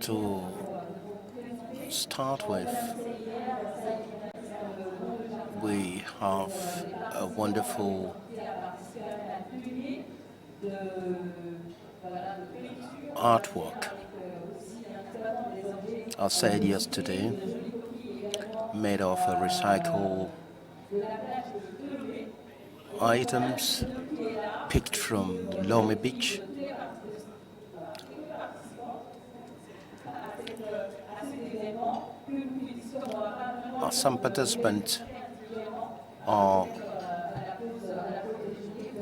To start with, we have a wonderful artwork, I said yesterday, made of recycled items picked from Lome Beach. Some participants are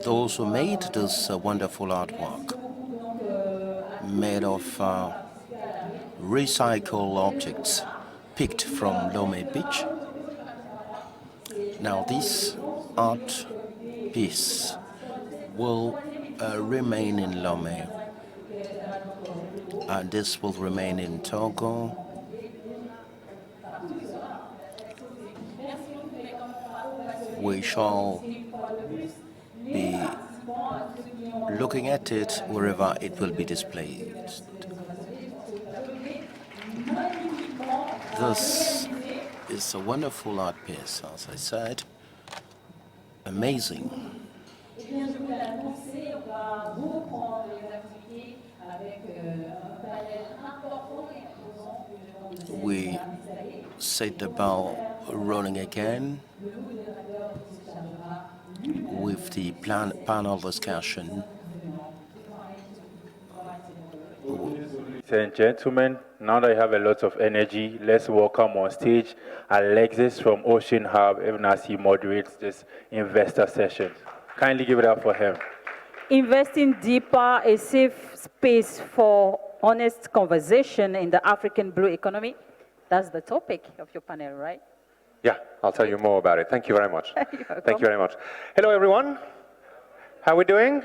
those who made this wonderful artwork, made of recycled objects picked from Lome Beach. Now this art piece will remain in Lome, and this will remain in Togo. We shall be looking at it wherever it will be displayed. This is a wonderful art piece, as I said, amazing. We set the ball rolling again with the panel discussion. Ladies and gentlemen, now that I have a lot of energy, let's welcome on stage Alexis from Ocean Hub, even as he moderates this investor session. Kindly give it up for him. Investing deeper, a safe space for honest conversation in the African blue economy. That's the topic of your panel, right? Yeah, I'll tell you more about it. Thank you very much. Thank you very much. Hello, everyone. How are we doing?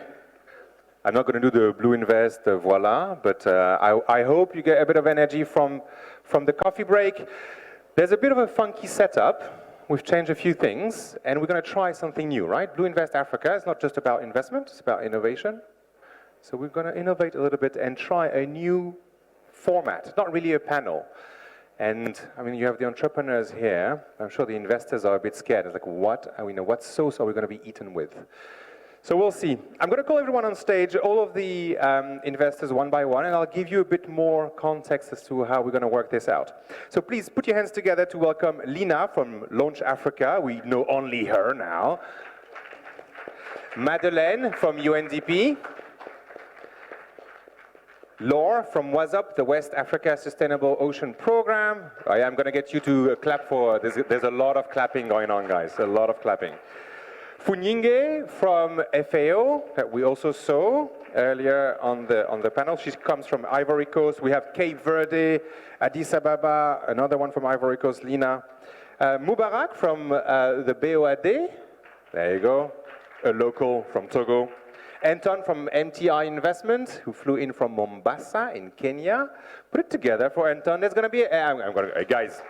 I'm not going to do the Blue Invest voila, but I hope you get a bit of energy from the coffee break. There's a bit of a funky setup. We've changed a few things, and we're going to try something new, right? Blue Invest Africa is not just about investment, it's about innovation. So we're going to innovate a little bit and try a new format. It's not really a panel. And I mean, you have the entrepreneurs here. I'm sure the investors are a bit scared. It's like, what sauce are we going to be eaten with? So we'll see. I'm going to call everyone on stage, all of the investors one by one, and I'll give you a bit more context as to how we're going to work this out. So please put your hands together to welcome Lina from Launch Africa. We know only her now. Madeleine from UNDP. Laure from WASUP, the West Africa Sustainable Ocean Program. I am going to get you to clap for, there's a lot of clapping going on, guys, a lot of clapping. Funyinge from FAO, that we also saw earlier on the panel. She comes from Ivory Coast. We have Cape Verde, Addis Ababa, another one from Ivory Coast, Lina. Mubarak from the BOAD, there you go, a local from Togo. Anton from MTI Investment, who flew in from Mombasa in Kenya. Put it together for Anton. There's going to be, guys,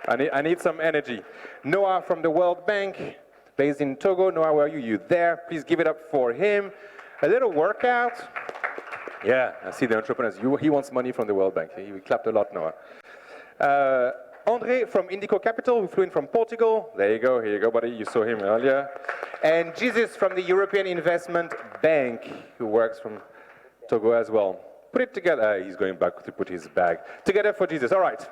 I need some energy. Noah from the World Bank, based in Togo. Noah, where are you? You there? Please give it up for him. A little workout. Yeah, I see the entrepreneurs. He wants money from the World Bank. He clapped a lot, Noah. Andre from Indico Capital, who flew in from Portugal. There you go, here you go, buddy. You saw him earlier. And Jesus from the European Investment Bank, who works from Togo as well. Put it together. He's going back to put his bag together for Jesus. All right.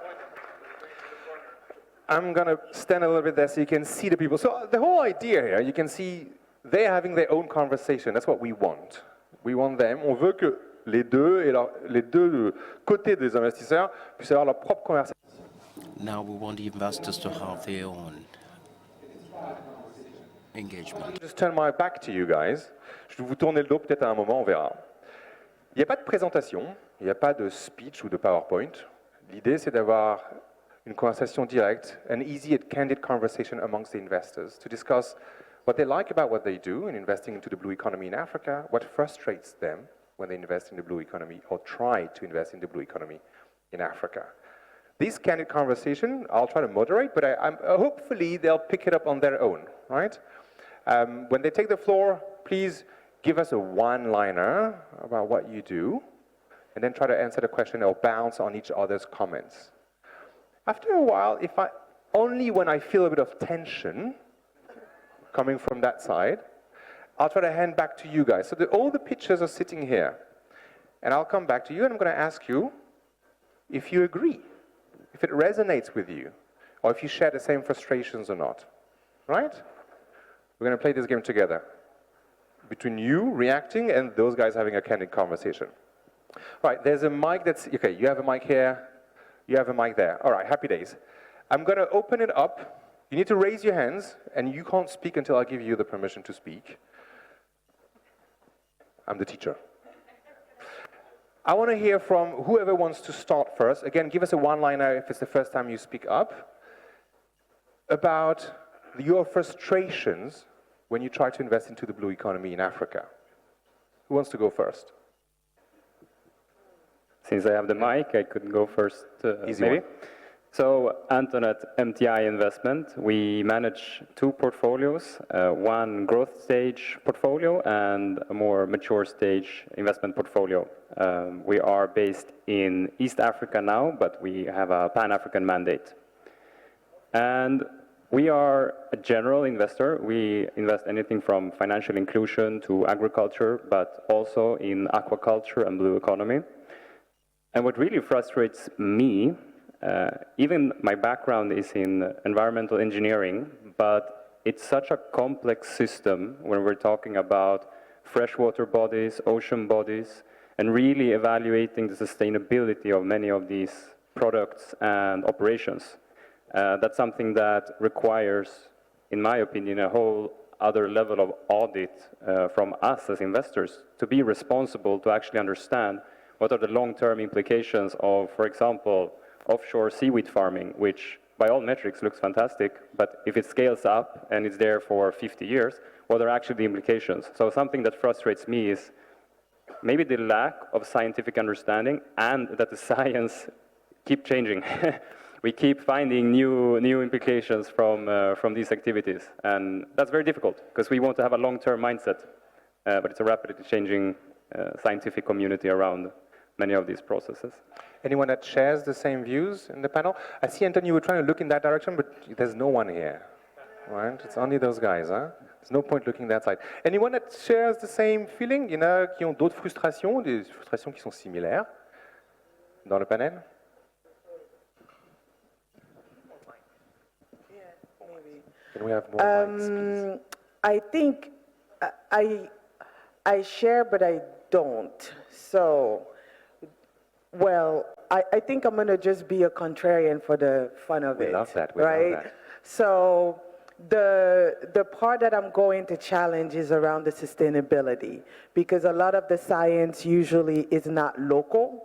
I'm going to stand a little bit there so you can see the people. So the whole idea here, you can see they're having their own conversation. That's what we want. We want them. On veut que les deux côtés des investisseurs puissent avoir leur propre conversation. Now we want the investors to have their own engagement. Just turn my back to you guys. Je vais vous tourner le dos peut-être à un moment, on verra. Il n'y a pas de présentation, il n'y a pas de speech ou de PowerPoint. L'idée, c'est d'avoir une conversation directe, an easy and candid conversation amongst the investors to discuss what they like about what they do in investing into the blue economy in Africa, what frustrates them when they invest in the blue economy or try to invest in the blue economy in Africa. This candid conversation, I'll try to moderate, but hopefully they'll pick it up on their own, right? When they take the floor, please give us a one-liner about what you do, and then try to answer the question or bounce on each other's comments. After a while, only when I feel a bit of tension coming from that side, I'll try to hand back to you guys. So all the pictures are sitting here. And I'll come back to you and I'm going to ask you if you agree, if it resonates with you, or if you share the same frustrations or not. Right? We're going to play this game together, between you reacting and those guys having a candid conversation. Right, there's a mic that's, okay, you have a mic here, you have a mic there. All right, happy days. I'm going to open it up. You need to raise your hands, and you can't speak until I give you the permission to speak. I'm the teacher. I want to hear from whoever wants to start first. Again, give us a one-liner if it's the first time you speak up, about your frustrations when you try to invest into the blue economy in Africa. Who wants to go first? Since I have the mic, I could go first, Easy maybe. one. So, Anton at MTI Investment, we manage two portfolios, one growth stage portfolio and a more mature stage investment portfolio. We are based in East Africa now, but we have a Pan-African mandate. And we are a general investor. We invest anything from financial inclusion to agriculture, but also in aquaculture and blue economy. And what really frustrates me, even my background is in environmental engineering, but it's such a complex system when we're talking about freshwater bodies, ocean bodies, and really evaluating the sustainability of many of these products and operations. That's something that requires, in my opinion, a whole other level of audit from us as investors to be responsible to actually understand what are the long-term implications of, for example, offshore seaweed farming, which by all metrics looks fantastic, but if it scales up and it's there for 50 years, what are actually the implications? So something that frustrates me is maybe the lack of scientific understanding and that the science keep changing. We keep finding new implications from these activities, and that's very difficult because we want to have a long-term mindset, but it's a rapidly changing scientific community around many of these processes. Anyone that shares the same views in the panel? I see, Anthony, you were trying to look in that direction, but there's no one here, right? It's only those guys, huh? There's no point looking that side. Anyone that shares the same feeling? Il y en a qui ont d'autres frustrations, des frustrations qui sont similaires dans le panel? Can we have more mics, please? I think I share, but I don't. So, well, I think I'm going to just be a contrarian for the fun of it. We love that. We right? love that. So the part that I'm going to challenge is around the sustainability, because a lot of the science usually is not local,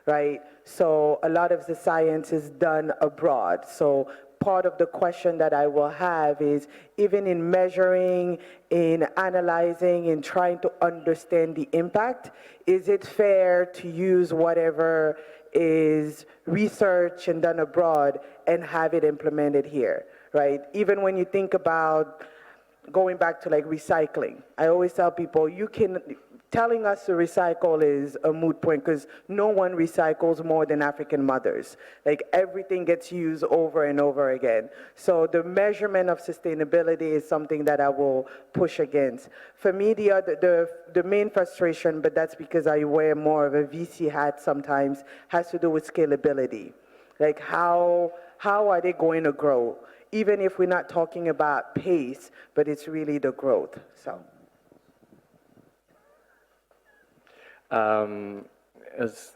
right? So a lot of the science is done abroad. So part of the question that I will have is, even in measuring, in analyzing, in trying to understand the impact, is it fair to use whatever is research and done abroad and have it implemented here, right? Even when you think about going back to like recycling, I always tell people, telling us to recycle is a moot point because no one recycles more than African mothers. Like everything gets used over and over again. So the measurement of sustainability is something that I will push against. For me, the main frustration, but that's because I wear more of a VC hat sometimes, has to do with scalability. Like how are they going to grow? Even if we're not talking about pace, but it's really the growth, so. As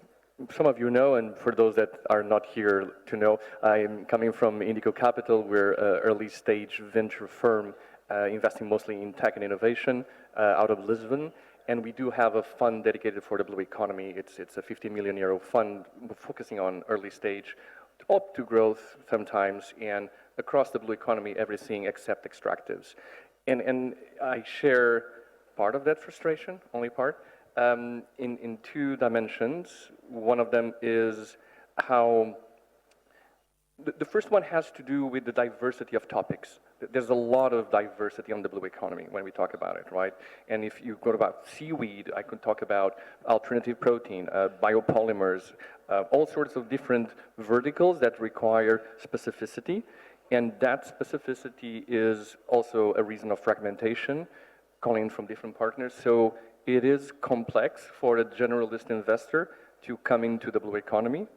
some of you know, and for those that are not here to know, I'm coming from Indigo Capital. We're an early stage venture firm investing mostly in tech and innovation out of Lisbon. And we do have a fund dedicated for the blue economy. It's a 50 million euro fund focusing on early stage, up to growth sometimes, and across the blue economy, everything except extractives. And I share part of that frustration, only part. In two dimensions. One of them is how the first one has to do with the diversity of topics. there's a lot of diversity on the blue economy when we talk about it, right? And if you go about seaweed, I could talk about alternative protein, biopolymers, all sorts of different verticals that require specificity. And that specificity is also a reason of fragmentation, calling from different partners. So it is complex for a generalist investor to come into the blue economy.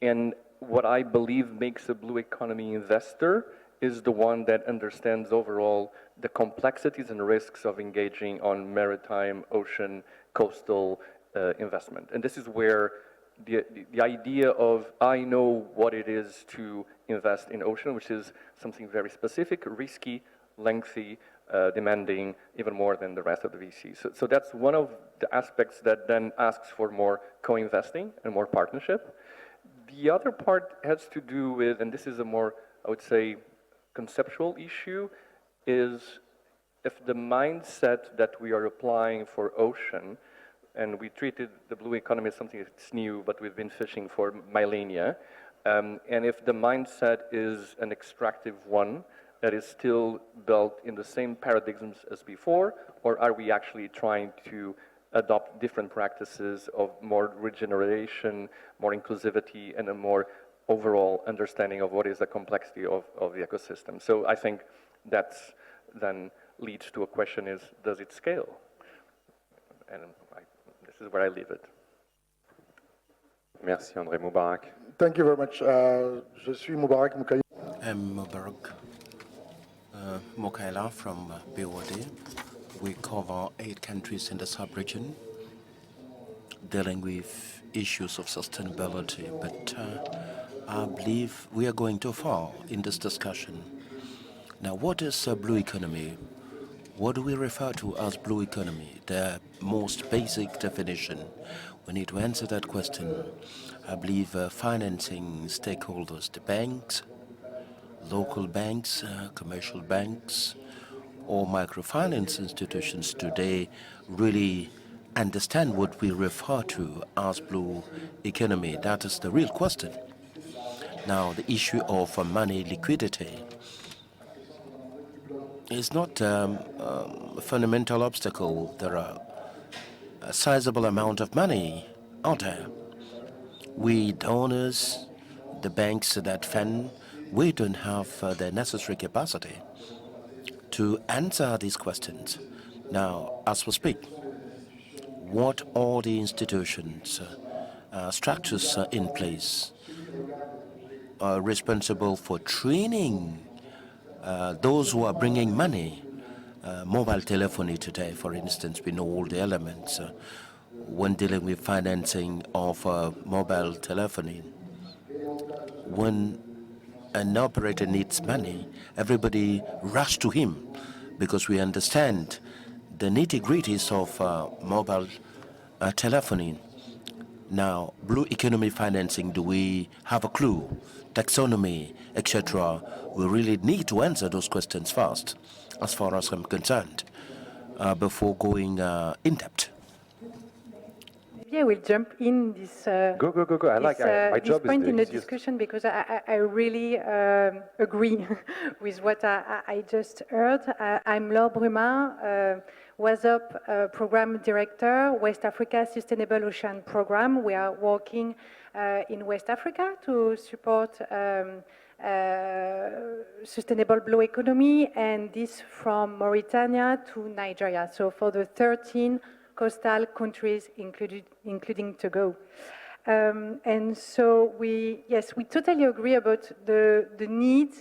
And what I believe makes a blue economy investor is the one that understands overall the complexities and risks of engaging on maritime, ocean, coastal investment. And this is where the idea of I know what it is to invest in ocean, which is something very specific, risky, lengthy, demanding, even more than the rest of the VCs. So that's one of the aspects that then asks for more co-investing and more partnership. The other part has to do with, and this is a more, I would say, conceptual issue, is if the mindset that we are applying for ocean, and we treated the blue economy as something that's new, but we've been fishing for millennia, and if the mindset is an extractive one that is still built in the same paradigms as before, or are we actually trying to adopt different practices of more regeneration, more inclusivity, and a more overall understanding of what is the complexity of the ecosystem. So I think that's then leads to a question is, does it scale? And this is where I leave it. Merci, André Moubarak. Thank you very much. Je suis Moubarak Moukaï. I'm Mubarak Mokaila from BOD. We cover 8 countries in the sub-region, dealing with issues of sustainability, but I believe we are going too far in this discussion. Now, what is a blue economy? What do we refer to as blue economy? The most basic definition. We need to answer that question. I believe financing stakeholders, the banks, local banks, commercial banks, or microfinance institutions today really understand what we refer to as blue economy. That is the real question. Now, the issue of money liquidity is not a fundamental obstacle. There are a sizable amount of money out there. We donors, the banks that fund, we don't have the necessary capacity to answer these questions. Now, as we speak, what are the institutions, structures in place responsible for training those who are bringing money? Mobile telephony today, for instance, we know all the elements. When dealing with financing of mobile telephony, when an operator needs money, everybody rush to him because we understand the nitty-gritties of mobile telephony. Now, blue economy financing, do we have a clue? Taxonomy, etc. We really need to answer those questions first, as far as I'm concerned, before going in depth. Yeah, we'll jump in this. Go. I like my this job point is in the easiest. discussion because I really agree with what I just heard. I'm Laure Brumin, WASUP Program Director, West Africa Sustainable Ocean Program. We are working in West Africa to support sustainable blue economy, and this from Mauritania to Nigeria. So for the 13 coastal countries, including Togo. And so we totally agree about the need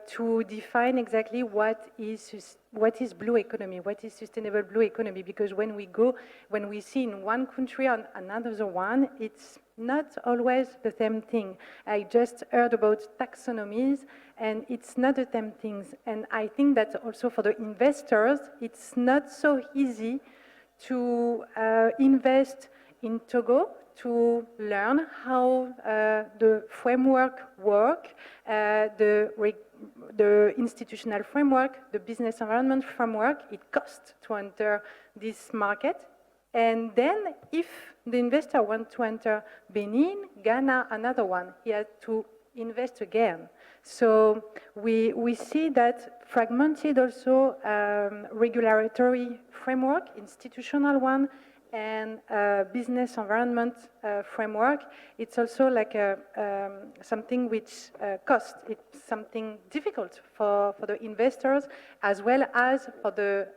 to define exactly what is blue economy, what is sustainable blue economy, because when we see in one country on another one, it's not always the same thing. I just heard about taxonomies, and it's not the same things. And I think that also for the investors, it's not so easy to invest in Togo, to learn how the framework work, the institutional framework, the business environment framework. It costs to enter this market. And then if the investor wants to enter Benin, Ghana, another one, he has to invest again. So we see that fragmented also regulatory framework, institutional one, and business environment framework. It's also like something which costs. It's something difficult for the investors as well as for the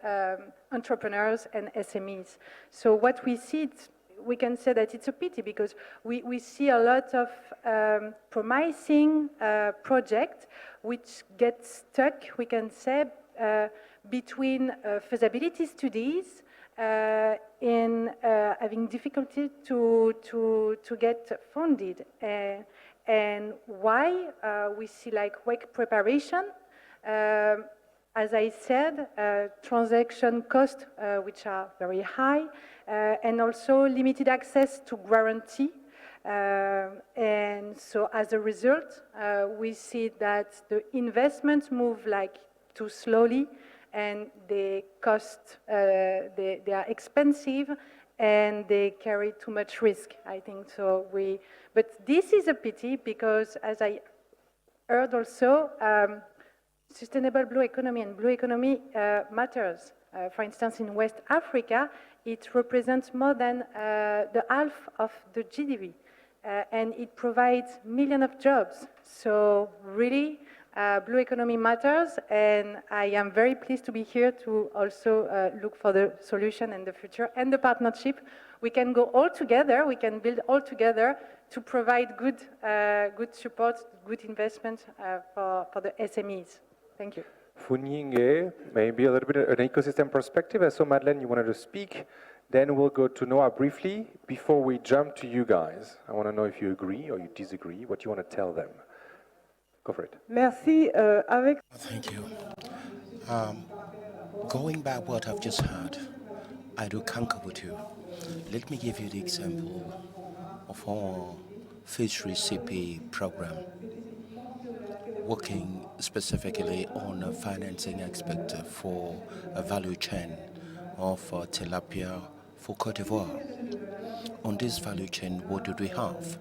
entrepreneurs and SMEs. So what we see, we can say that it's a pity because we see a lot of promising projects which get stuck, we can say, between feasibility studies in having difficulty to get funded. And why we see like work preparation, as I said, transaction costs which are very high, and also limited access to guarantee. And so as a result, we see that the investments move like too slowly, and they cost, they are expensive, and they carry too much risk, I think. So but this is a pity because, as I heard also, sustainable blue economy and blue economy matters. For instance, in West Africa, it represents more than the half of the GDP, and it provides millions of jobs. So really, blue economy matters, and I am very pleased to be here to also look for the solution and the future and the partnership. We can go all together, we can build all together to provide good, good support, good investment for the SMEs. Thank you. Funyinge, maybe a little bit an ecosystem perspective. I saw Madeleine, you wanted to speak. Then we'll go to Noah briefly. Before we jump to you guys, I want to know if you agree or you disagree, what you want to tell them. Go for it. Merci. Thank you. Going by what I've just heard, I do concur with you. Let me give you the example of our fishery CP program, working specifically on a financing aspect for a value chain of tilapia for Cote d'Ivoire. On this value chain, what do we have?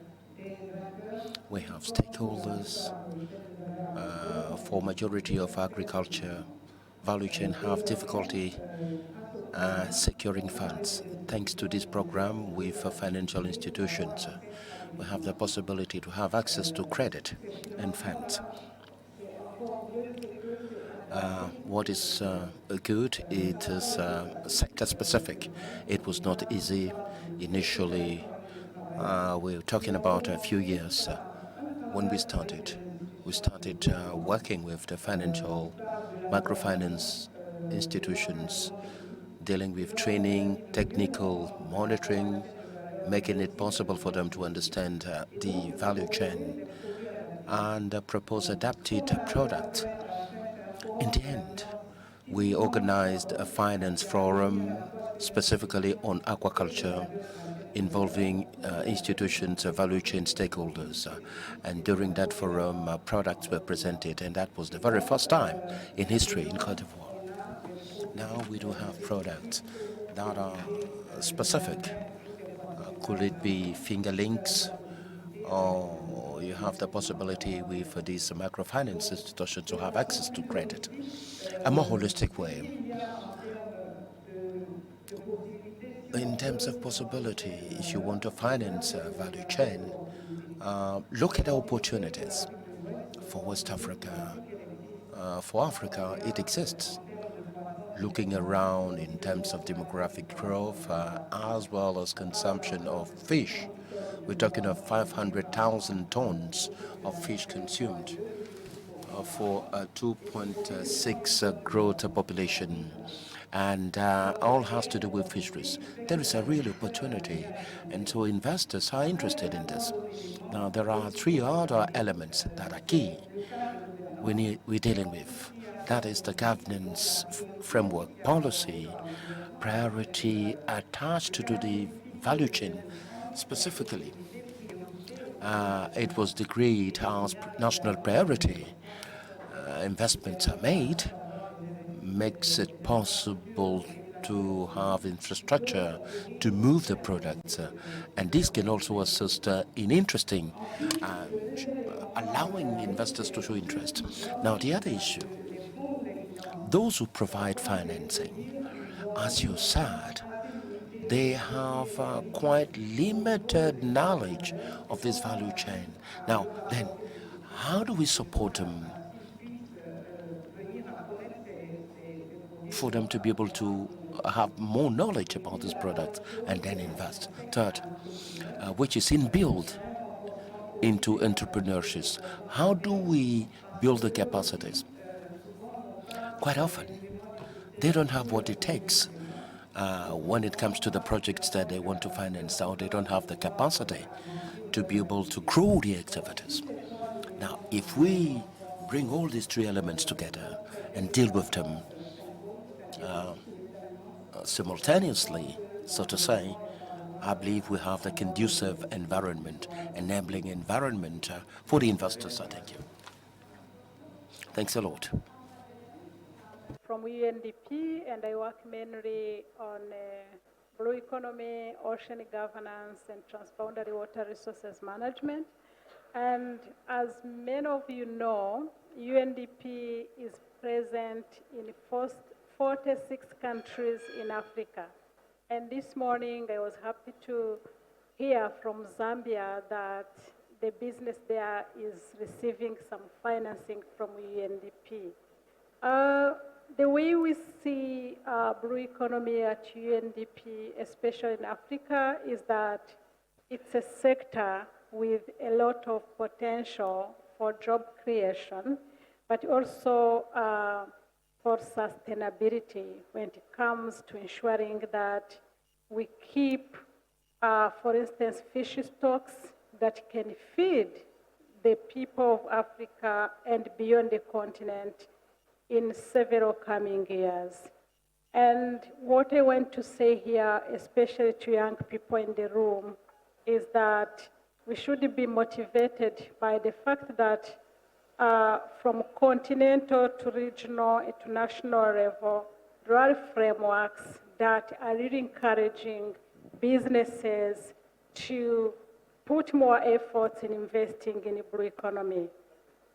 We have stakeholders. For majority of agriculture, value chain have difficulty securing funds. Thanks to this program with financial institutions, we have the possibility to have access to credit and funds. What is good, it is sector specific. It was not easy initially. We were talking about a few years when we started. We started working with the financial microfinance institutions, dealing with training, technical monitoring, making it possible for them to understand the value chain and propose adapted products. In the end, we organized a finance forum specifically on aquaculture, involving institutions, value chain stakeholders. And during that forum, products were presented, and that was the very first time in history in Cote d'Ivoire. Now we do have products that are specific. Could it be finger links, or you have the possibility with these microfinance institutions to have access to credit? A more holistic way. In terms of possibility, if you want to finance a value chain, look at the opportunities for West Africa. For Africa, it exists. Looking around in terms of demographic growth, as well as consumption of fish, we're talking of 500,000 tons of fish consumed for a 2.6 growth population. And all has to do with fisheries. There is a real opportunity, and so investors are interested in this. Now, there are three other elements that are key we're dealing with. That is the governance framework, policy, priority attached to the value chain specifically. It was decreed as national priority. Investments are made, makes it possible to have infrastructure to move the products. And this can also assist in allowing investors to show interest. Now, the other issue, those who provide financing, as you said, they have quite limited knowledge of this value chain. Now, then, how do we support them for them to be able to have more knowledge about this product and then invest? Third, which is inbuilt into entrepreneurship. How do we build the capacities? Quite often, they don't have what it takes when it comes to the projects that they want to finance, or they don't have the capacity to be able to grow the activities. Now, if we bring all these three elements together and deal with them simultaneously, so to say, I believe we have a conducive environment, enabling environment for the investors. I thank you. Thanks a lot. From UNDP, and I work mainly on blue economy, ocean governance, and transboundary water resources management. And as many of you know, UNDP is present in 46 countries in Africa. And this morning, I was happy to hear from Zambia that the business there is receiving some financing from UNDP. The way we see blue economy at UNDP, especially in Africa, is that it's a sector with a lot of potential for job creation, but also for sustainability when it comes to ensuring that we keep, for instance, fish stocks that can feed the people of Africa and beyond the continent in several coming years. And what I want to say here, especially to young people in the room, is that we should be motivated by the fact that from continental to regional, international level, there are frameworks that are really encouraging businesses to put more efforts in investing in the blue economy.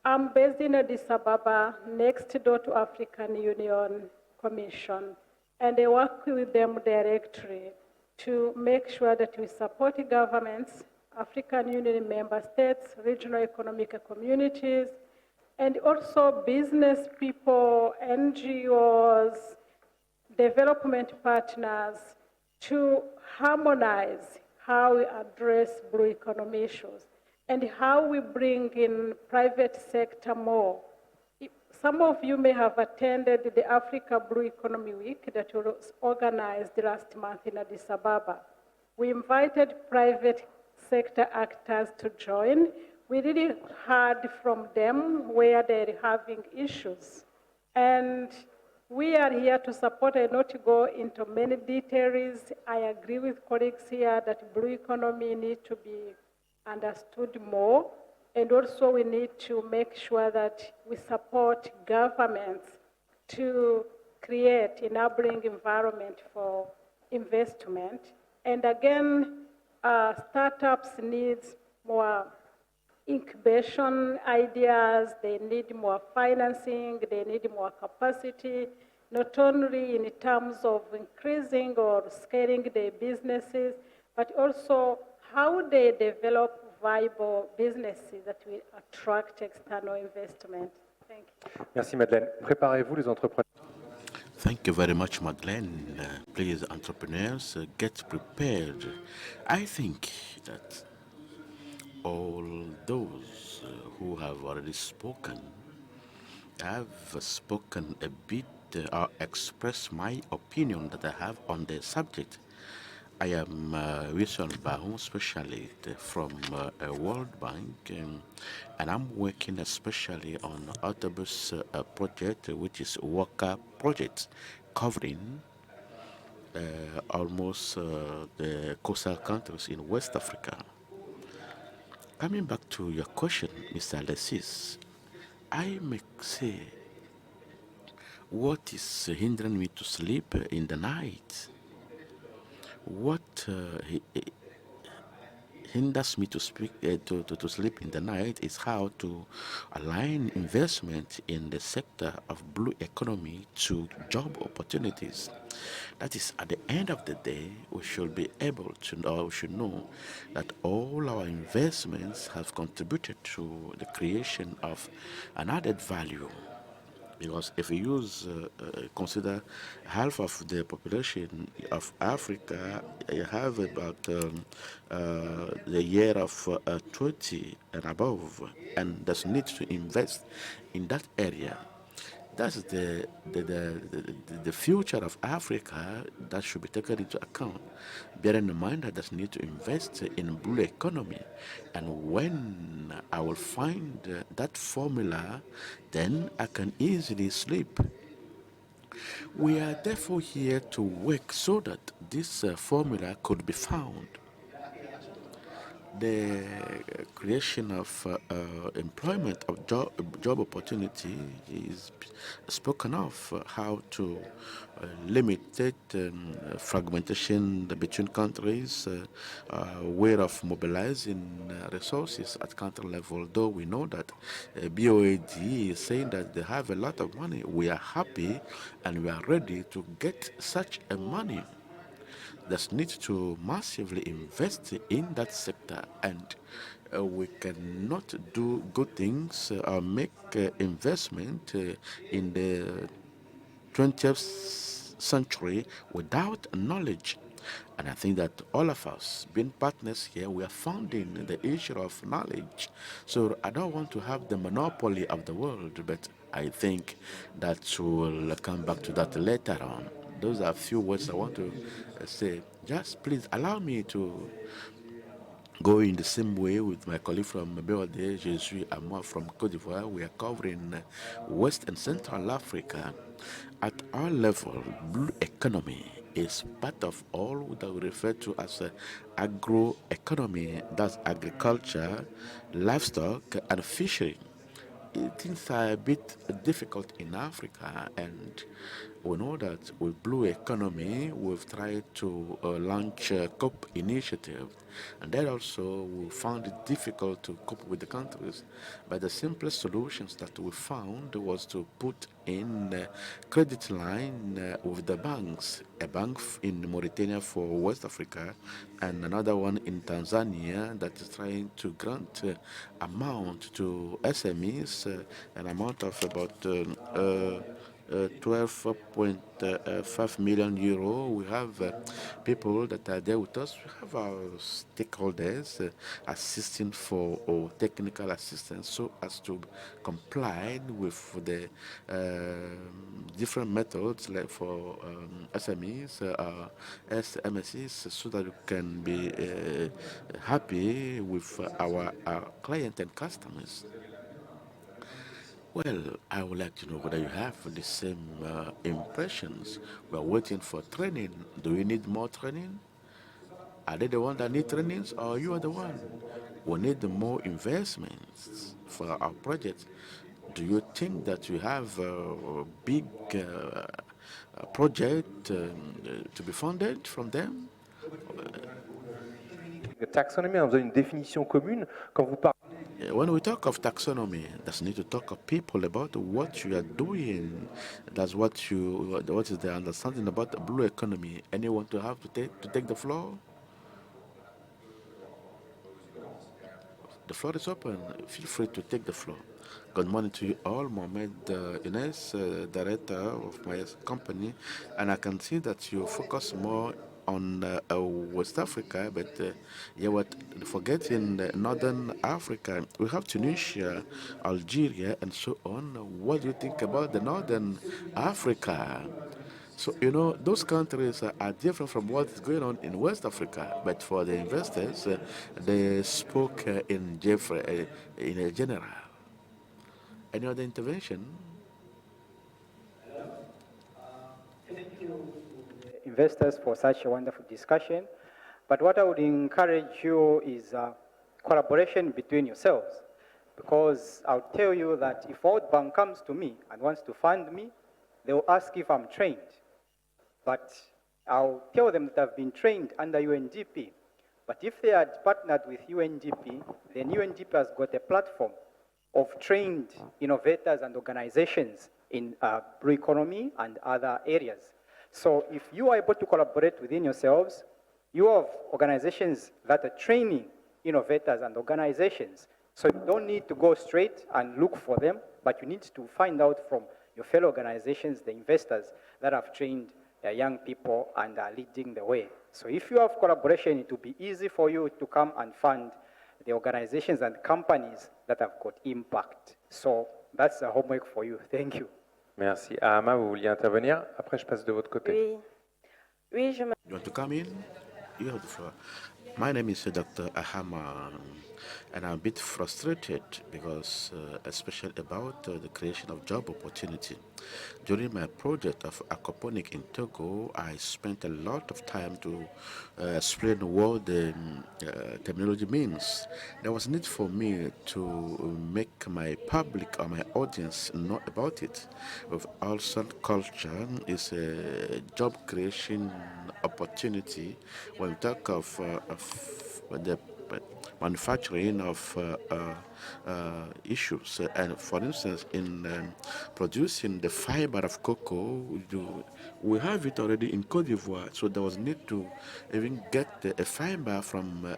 I'm based in Addis Ababa, next door to African Union Commission, and I work with them directly to make sure that we support governments, African Union member states, regional economic communities, and also business people, NGOs, development partners to harmonize how we address blue economy issues and how we bring in private sector more. Some of you may have attended the Africa Blue Economy Week that was organized last month in Addis Ababa. We invited private sector actors to join. We really heard from them where they're having issues. And we are here to support and not to go into many details. I agree with colleagues here that blue economy needs to be understood more. And also we need to make sure that we support governments to create enabling environment for investment. And again, startups need more incubation ideas, they need more financing, they need more capacity, not only in terms of increasing or scaling their businesses, but also how they develop viable businesses that will attract external investment. Thank you. Merci Madeleine. Préparez-vous les entrepreneurs. Thank you very much, Madeleine. Please, entrepreneurs, get prepared. I think that all those who have already spoken have spoken a bit or expressed my opinion that I have on the subject. I am Wilson Bahon, specialist from World Bank, and I'm working especially on autobus project, which is worker project, covering almost the coastal countries in West Africa. Coming back to your question, Mr. Alexis, I may say What is hindering me to sleep in the night? What hinders me to speak to sleep in the night is how to align investment in the sector of blue economy to job opportunities. That is, at the end of the day, we should be able to know, we should know that all our investments have contributed to the creation of an added value, because if you consider half of the population of Africa, you have about the year of 20 and above, and there's need to invest in that area. That's the future of Africa that should be taken into account, bearing in mind that there's need to invest in blue economy. And when I will find that formula, then I can easily sleep. We are therefore here to work so that this formula could be found. The creation of employment of job opportunity is spoken of, how to limit fragmentation between countries, way of mobilizing resources at country level. Though we know that BOAD is saying that they have a lot of money, we are happy and we are ready to get such a money. There's need to massively invest in that sector, and we cannot do good things or make investment in the 20th century without knowledge. And I think that all of us, being partners here, we are founding the issue of knowledge. So I don't want to have the monopoly of the world, but I think that we'll come back to that later on. Those are a few words I want to say. Just please allow me to go in the same way with my colleague from BOD, Jesus Amor from Cote d'Ivoire. We are covering West and Central Africa. At our level, blue economy is part of all that we refer to as agroeconomy, that's agriculture, livestock, and fishery. Things are a bit difficult in Africa, and we know that with blue economy, we've tried to launch a COP initiative, and that also we found it difficult to cope with the countries. But the simplest solutions that we found was to put in credit line with the banks, a bank in Mauritania for West Africa, and another one in Tanzania that is trying to grant amount to SMEs, an amount of about 12.5 million euro. We have people that are there with us. We have our stakeholders assisting for technical assistance so as to comply with the different methods like for SMEs, SMSEs, so that we can be happy with our client and customers. Well, I would like to know whether you have the same impressions. We are waiting for training. Do we need more training? Are they the one that need trainings, or you are the one? We need more investments for our projects. Do you think that we have a big project to be funded from them? The taxonomy, on faisant une définition commune, quand vous parlez. When we talk of taxonomy, that's need to talk of people about what you are doing. That's what is the understanding about the blue economy. Anyone to have to take the floor? The floor is open. Feel free to take the floor. Good morning to you all. Mohamed Ines, director of my company, and I can see that you focus more on West Africa, but yeah, what forgetting Northern Africa. We have Tunisia, Algeria, and so on. What do you think about the Northern Africa? So, those countries are different from what is going on in West Africa. But for the investors, they spoke in a general. Any other intervention? Investors for such a wonderful discussion. But what I would encourage you is collaboration between yourselves. Because I'll tell you that if World Bank comes to me and wants to fund me, they'll ask if I'm trained. But I'll tell them that I've been trained under UNDP. But if they had partnered with UNDP, then UNDP has got a platform of trained innovators and organizations in blue economy and other areas. So if you are able to collaborate within yourselves, you have organizations that are training innovators and organizations. So you don't need to go straight and look for them, but you need to find out from your fellow organizations, the investors that have trained young people and are leading the way. So if you have collaboration, it will be easy for you to come and fund the organizations and companies that have got impact. So that's the homework for you. Thank you. Merci. Ama, vous vouliez intervenir? Après, je passe de votre côté. Oui. Oui, je me... You want to come in? You have the floor. My name is Dr. Ahama, and I'm a bit frustrated because, especially about the creation of job opportunity. During my project of aquaponic in Togo, I spent a lot of time to explain what the terminology means. There was need for me to make my public or my audience know about it. With also culture is a job creation opportunity when we talk of the manufacturing of issues. And for instance, in producing the fiber of cocoa, we have it already in Cote d'Ivoire, so there was need to even get a fiber from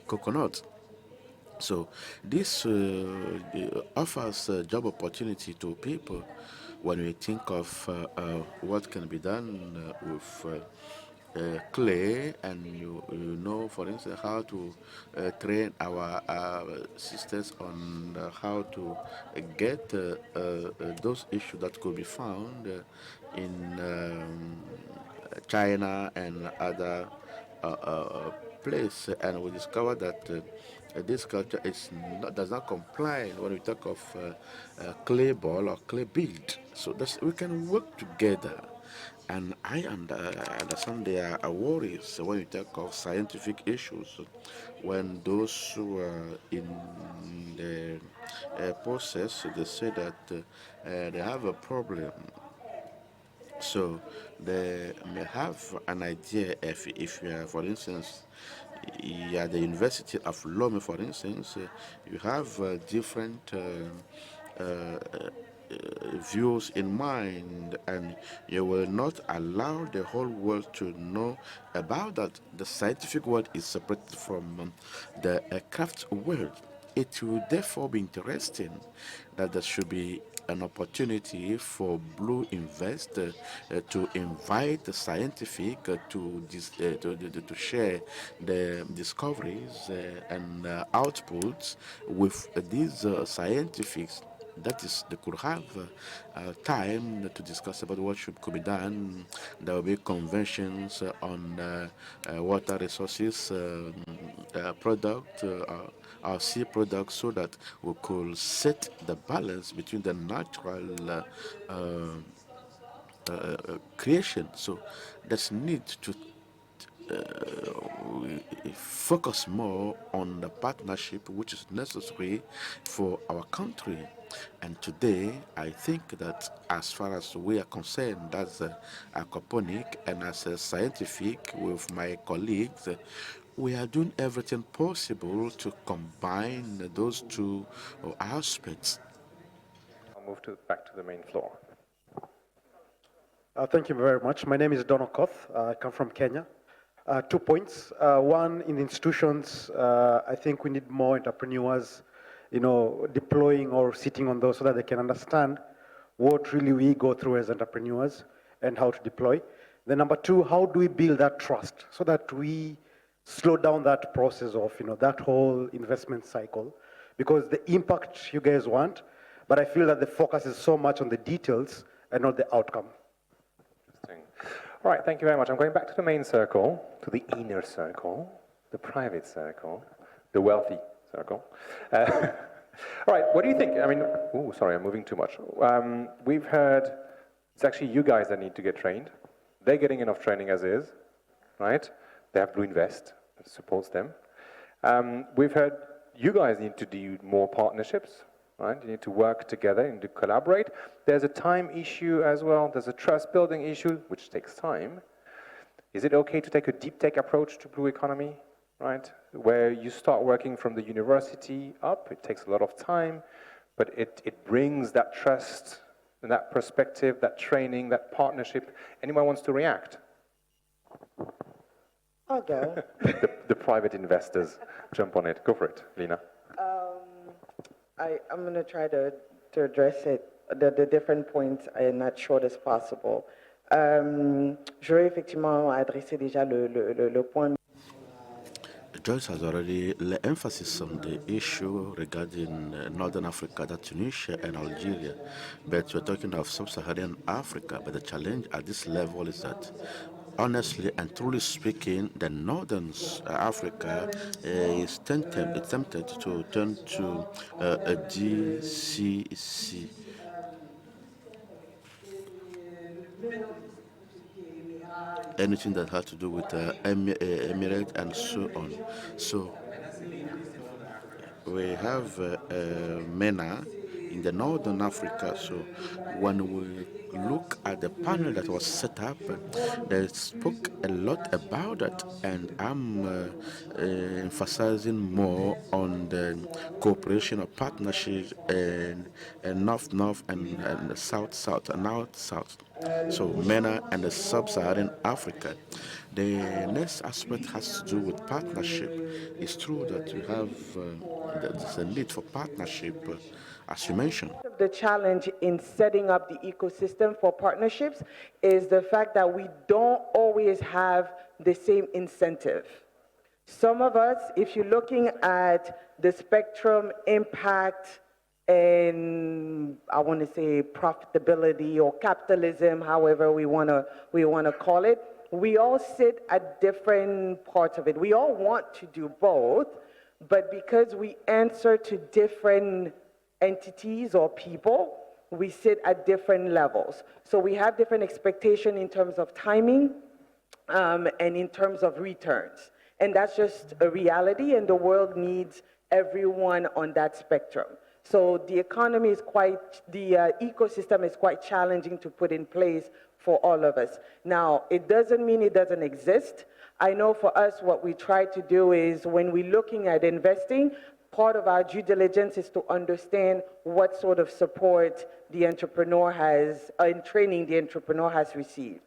coconut. So this offers job opportunity to people when we think of what can be done with clay, and you know, for instance, how to train our sisters on how to get those issues that could be found in China and other place, and we discovered that this culture does not comply when we talk of clay ball or clay build. So we can work together. And I understand there are worries when we talk of scientific issues, when those who are in the process, they say that they have a problem. So they may have an idea if you are, for instance, you are the University of Lome, for instance, you have different views in mind, and you will not allow the whole world to know about that. The scientific world is separated from the craft world. It will therefore be interesting that there should be an opportunity for Blue Invest to invite the scientific to share the discoveries and outputs with these scientifics. That is, they could have time to discuss about what could be done. There will be conventions on water resources, product, our sea products, so that we could set the balance between the natural creation. So there's need to focus more on the partnership which is necessary for our country. And today, I think that as far as we are concerned, as aquaponic and as a scientific with my colleagues, we are doing everything possible to combine those two aspects. I'll move back to the main floor. Thank you very much. My name is Don Okoth. I come from Kenya. 2 points. One, in institutions, I think we need more entrepreneurs, deploying or sitting on those so that they can understand what really we go through as entrepreneurs and how to deploy. Then number 2, how do we build that trust so that we slow down that process of, that whole investment cycle? Because the impact you guys want, but I feel that the focus is so much on the details and not the outcome. Interesting. All right, thank you very much. I'm going back to the main circle, to the inner circle, the private circle, the wealthy circle. All right, what do you think? I mean, sorry, I'm moving too much. We've heard it's actually you guys that need to get trained. They're getting enough training as is, right? They have Blue Invest that supports them. We've heard you guys need to do more partnerships, right? You need to work together, you need to collaborate. There's a time issue as well. There's a trust building issue, which takes time. Is it okay to take a deep tech approach to blue economy, right? Where you start working from the university up, it takes a lot of time, but it brings that trust and that perspective, that training, that partnership. Anyone wants to react? I'll go. The private investors jump on it. Go for it, Lina. I'm going to try to address it, the different points in as short as possible. Je vais effectivement adresser déjà le point. Joyce has already laid emphasis on the issue regarding Northern Africa, that Tunisia and Algeria. But we're talking of Sub-Saharan Africa. But the challenge at this level is that, honestly and truly speaking, the Northern Africa is tempted to turn to a GCC. Anything that had to do with Emirates and so on. So we have MENA in the Northern Africa. So when we look at the panel that was set up, they spoke a lot about that, and I'm emphasizing more on the cooperation or partnership and North and South and South. So MENA and the Sub-Saharan Africa. The next aspect has to do with partnership. It's true that we have there's a need for partnership, as you mentioned. The challenge in setting up the ecosystem for partnerships is the fact that we don't always have the same incentive. Some of us, if you're looking at the spectrum impact and I want to say profitability or capitalism, however we want to call it, we all sit at different parts of it. We all want to do both, but because we answer to different entities or people, we sit at different levels. So we have different expectations in terms of timing and in terms of returns. And that's just a reality, and the world needs everyone on that spectrum. So the economy is the ecosystem is quite challenging to put in place for all of us. Now, it doesn't mean it doesn't exist. I know for us, what we try to do is when we're looking at investing, part of our due diligence is to understand what sort of support the entrepreneur has, and training the entrepreneur has received.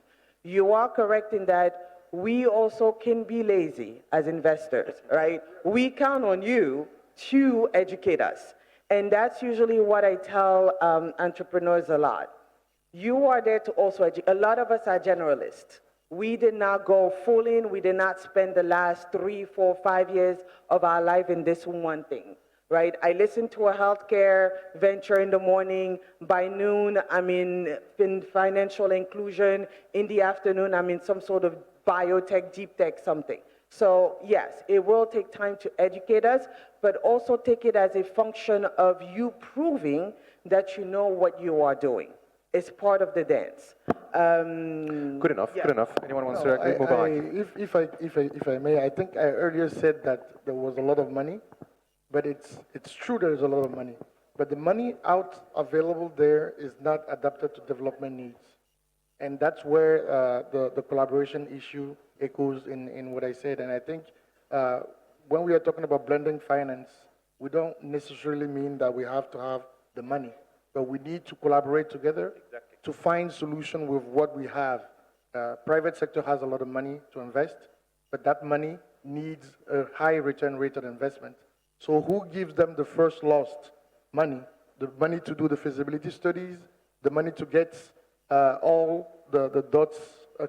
You are correct in that we also can be lazy as investors, right? We count on you to educate us. And that's usually what I tell entrepreneurs a lot. You are there to also educate. A lot of us are generalists. We did not go full in. We did not spend the last 3, 4, 5 years of our life in this one thing, right? I listen to a healthcare venture in the morning. By noon, I'm in financial inclusion. In the afternoon, I'm in some sort of biotech, deep tech, something. So yes, it will take time to educate us, but also take it as a function of you proving that you know what you are doing. It's part of the dance. Good enough, yeah. Good enough. Anyone wants to react? If I may, I think I earlier said that there was a lot of money, but it's true there is a lot of money. But the money out available there is not adapted to development needs. And that's where the collaboration issue echoes in what I said. And I think when we are talking about blending finance, we don't necessarily mean that we have to have the money, but we need to collaborate together to find solution with what we have. Private sector has a lot of money to invest, but that money needs a high return rate on investment. So who gives them the first lost money? The money to do the feasibility studies, the money to get all the dots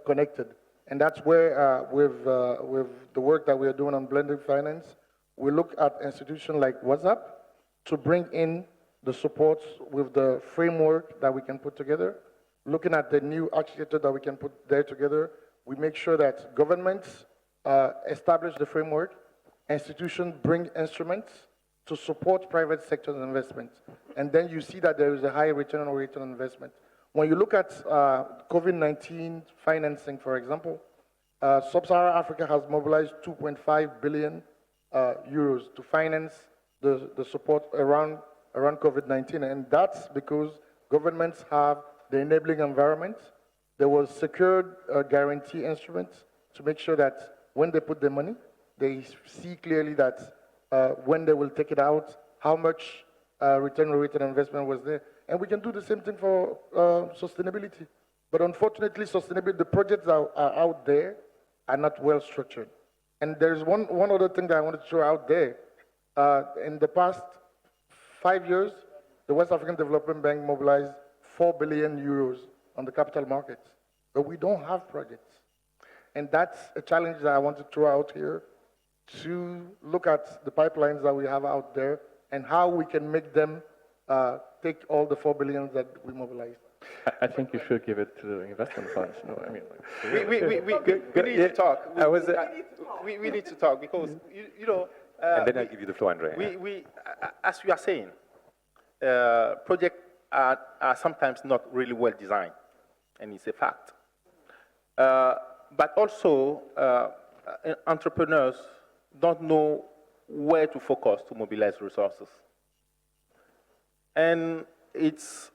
connected. And that's where, with the work that we are doing on blended finance, we look at institutions like WhatsApp to bring in the support with the framework that we can put together. Looking at the new architecture that we can put there together, we make sure that governments establish the framework, institutions bring instruments to support private sector investments. And then you see that there is a high return on investment. When you look at COVID-19 financing, for example, Sub-Saharan Africa has mobilized 2.5 billion euros to finance the support around around COVID-19, and that's because governments have the enabling environment. There was secured guarantee instruments to make sure that when they put the money, they see clearly that when they will take it out, how much return on rated investment was there. And we can do the same thing for sustainability. But unfortunately, sustainability, the projects are out there are not well structured. And there's one other thing that I wanted to throw out there. In the past 5 years, the West African Development Bank mobilized 4 billion euros on the capital markets, but we don't have projects. And that's a challenge that I want to throw out here, to look at the pipelines that we have out there and how we can make them take all the 4 billion that we mobilized. I think you should give it to the investment funds. No, I mean, We need to talk. We need to talk because, you know... and then I'll give you the floor, Andre. As you are saying, projects are sometimes not really well designed, and it's a fact. But also, entrepreneurs don't know where to focus to mobilize resources. And it's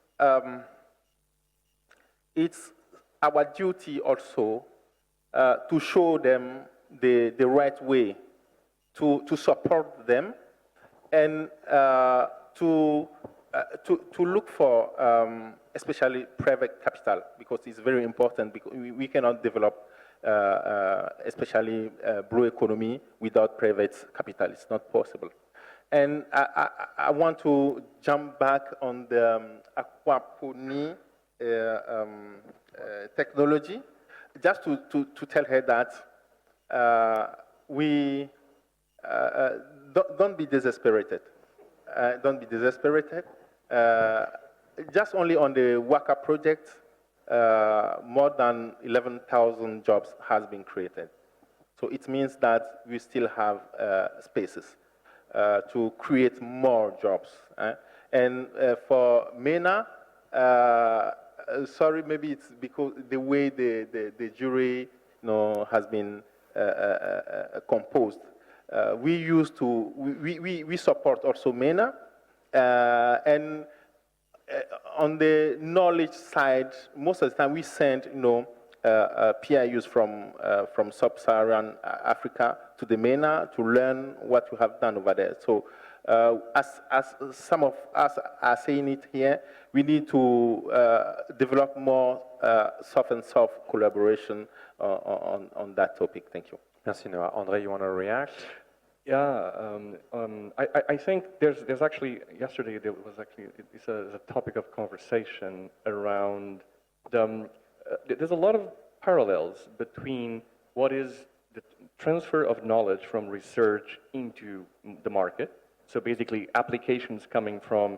our duty also to show them the right way to support them and to look for especially private capital, because it's very important, because we cannot develop especially blue economy without private capital. It's not possible. And I want to jump back on the aquaponics technology, just to tell her that don't be desesperated. Don't be desesperated. Just only on the Waka project, more than 11,000 jobs has been created. So it means that we still have spaces to create more jobs. And for MENA, sorry, maybe it's because the way the jury has been composed. We support also MENA, and on the knowledge side, most of the time we send PIUs from sub-Saharan Africa to the MENA to learn what we have done over there. So as some of us are saying it here, we need to develop more soft and soft collaboration on that topic. Thank you. Merci, Noah. Andre, you want to react? Yeah, I think there's actually, yesterday there was actually, it's a topic of conversation around there's a lot of parallels between what is the transfer of knowledge from research into the market. So basically applications coming from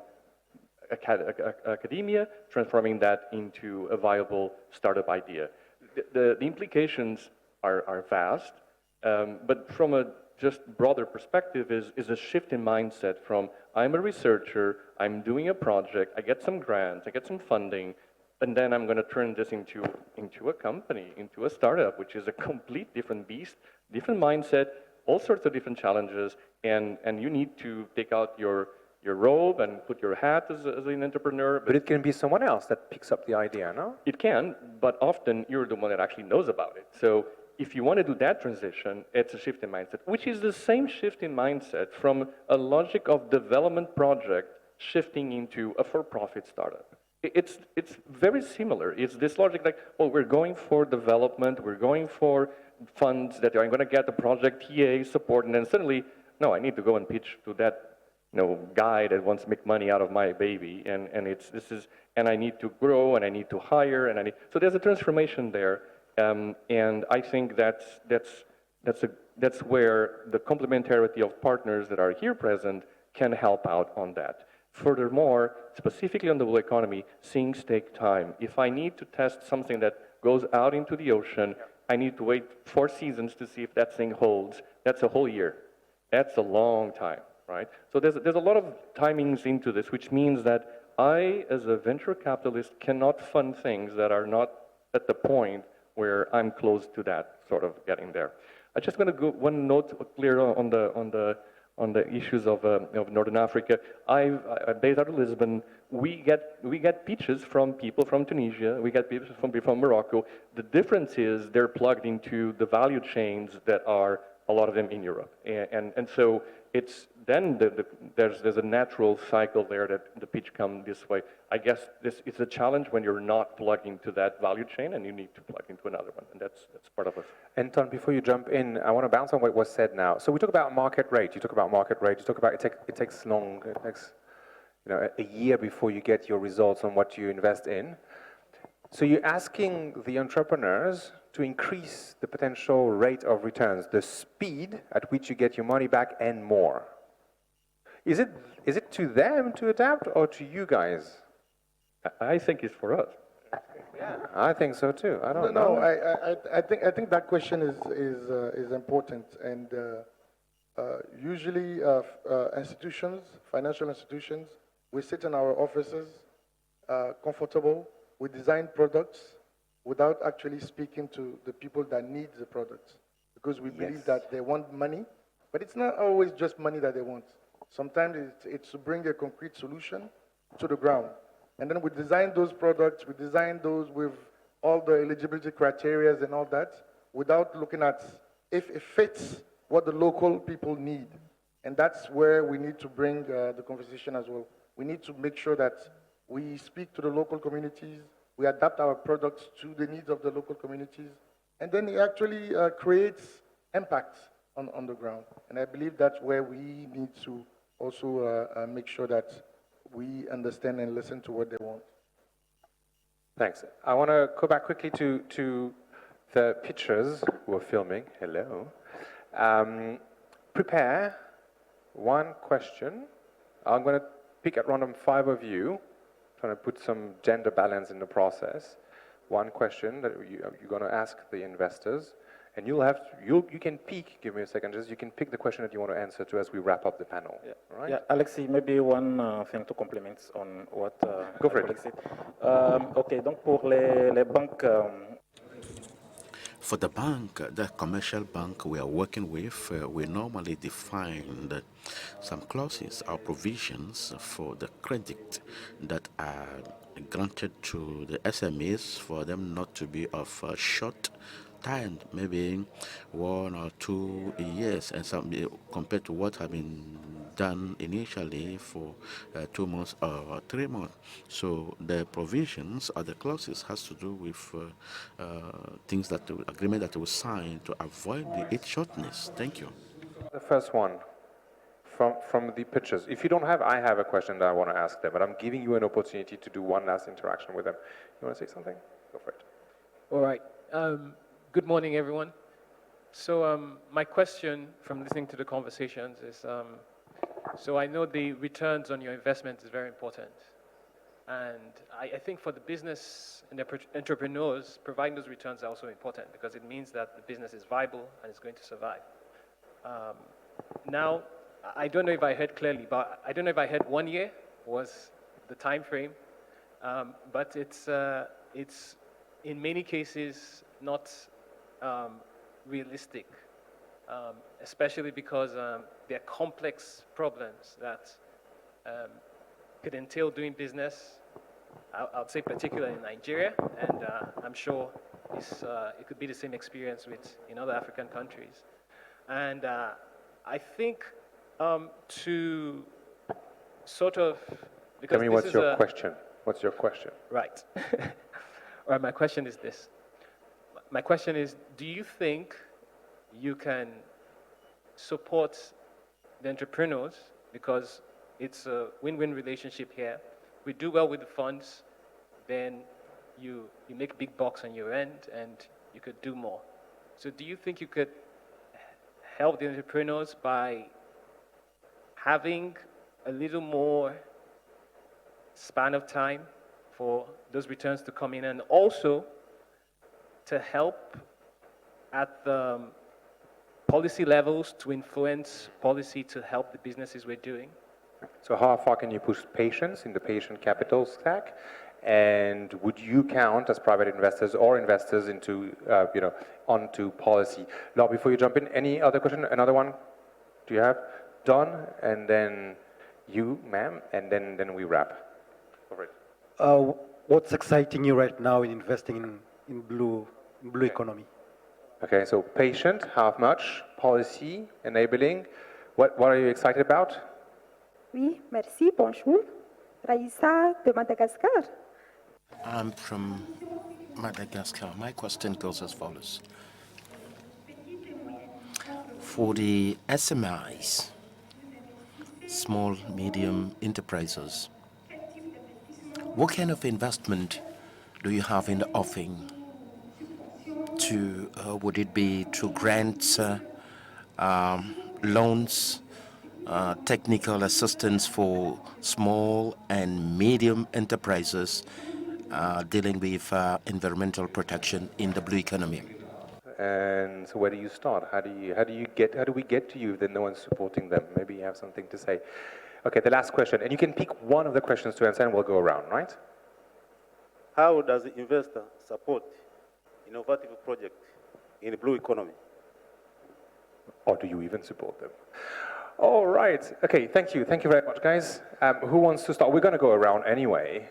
academia, transforming that into a viable startup idea. The implications are vast, but from a just broader perspective is a shift in mindset from I'm a researcher, I'm doing a project, I get some grants, I get some funding, and then I'm going to turn this into a company, into a startup, which is a complete different beast, different mindset, all sorts of different challenges, and you need to take out your robe and put your hat as an entrepreneur. But it can be someone else that picks up the idea, no? It can, but often you're the one that actually knows about it. So if you want to do that transition, it's a shift in mindset, which is the same shift in mindset from a logic of development project shifting into a for-profit startup. It's very similar. It's this logic like, oh, we're going for development, we're going for funds that I'm going to get the project TA support, and then suddenly, no, I need to go and pitch to that guy that wants to make money out of my baby, and I need to grow, and I need to hire, so there's a transformation there. And I think that's where the complementarity of partners that are here present can help out on that. Furthermore, specifically on the blue economy, things take time. If I need to test something that goes out into the ocean, I need to wait 4 seasons to see if that thing holds. That's a whole year. That's a long time, right? So there's a lot of timings into this, which means that I, as a venture capitalist, cannot fund things that are not at the point where I'm close to that sort of getting there. I just want to go one note clear on on the issues of Northern Africa. I'm based out of Lisbon. We get pitches from people from Tunisia. We get pitches from people from Morocco. The difference is they're plugged into the value chains that are a lot of them in Europe, and so it's then there's a natural cycle there that the pitch comes this way. I guess it's a challenge when you're not plugged into that value chain and you need to plug into another one, and that's part of it. Anton, before you jump in, I want to bounce on what was said now. So we talk about market rate. You talk about market rate. You talk about it takes long. It takes a year before you get your results on what you invest in. So you're asking the entrepreneurs to increase the potential rate of returns, the speed at which you get your money back and more. Is it to them to adapt or to you guys? I think it's for us. Yeah, I think so too. I don't know. I think that question is important, and usually institutions, financial institutions, we sit in our offices, comfortable. We design products without actually speaking to the people that need the products, because we believe that they want money, but it's not always just money that they want. Sometimes it's to bring a concrete solution to the ground. And then we design those products, we design those with all the eligibility criteria and all that, without looking at if it fits what the local people need. And that's where we need to bring the conversation as well. We need to make sure that we speak to the local communities, we adapt our products to the needs of the local communities, and then it actually creates impact on the ground. And I believe that's where we need to also make sure that we understand and listen to what they want. Thanks. I want to go back quickly to the pitchers who are filming. Hello. Prepare one question. I'm going to pick at random 5 of you, trying to put some gender balance in the process. One question that you're going to ask the investors, and you can pick, give me a second, just you can pick the question that you want to answer to as we wrap up the panel. Yeah, right? yeah. Alexis, maybe one thing to complement on what Go for it. said. Okay, donc pour les banques. For the bank, the commercial bank we are working with, we normally define some clauses or provisions for the credit that are granted to the SMEs for them not to be of short time, maybe 1 or 2 years, and some compared to what have been done initially for 2 months or 3 months. So the provisions or the clauses has to do with things that agreement that was signed to avoid its shortness. Thank you. The first one from the pitchers. If you don't have, I have a question that I want to ask them, but I'm giving you an opportunity to do one last interaction with them. You want to say something? Go for it. All right. Good morning, everyone. So my question from listening to the conversations is, so I know the returns on your investment is very important. And I think for the business and the entrepreneurs, providing those returns are also important because it means that the business is viable and it's going to survive. Now, I don't know if I heard clearly, but I don't know if I heard 1 year was the time frame, but it's in many cases not realistic, especially because there are complex problems that could entail doing business, I'd say particularly in Nigeria, and I'm sure it could be the same experience in other African countries. And I think to sort of... Tell me what's your question. What's your question? Right. All right, my question is this. My question is, do you think you can support the entrepreneurs, because it's a win-win relationship here. We do well with the funds, then you make big bucks on your end and you could do more. So do you think you could help the entrepreneurs by having a little more span of time for those returns to come in, and also to help at the policy levels to influence policy to help the businesses we're doing? So how far can you push patients in the patient capital stack? And would you count as private investors or investors into, onto policy? Now, before you jump in, any other question? Another one? Do you have? Don, and then you, ma'am, and then we wrap. Over it. What's exciting you right now in investing in blue economy? Okay, so patient, how much? Policy, enabling. What are you excited about? Oui, merci, bonjour. Raissa de Madagascar. I'm from Madagascar. My question goes as follows. For the SMIs, small, medium enterprises, what kind of investment do you have in the offing? Would it be through grants, loans, technical assistance for small and medium enterprises dealing with environmental protection in the blue economy? And so where do you start? How do we get to you if no one's supporting them? Maybe you have something to say. Okay, the last question, and you can pick one of the questions to answer and we'll go around, right? How does the investor support innovative projects in the blue economy? Or do you even support them? All right, okay, thank you very much, guys. Who wants to start? We're gonna go around anyway.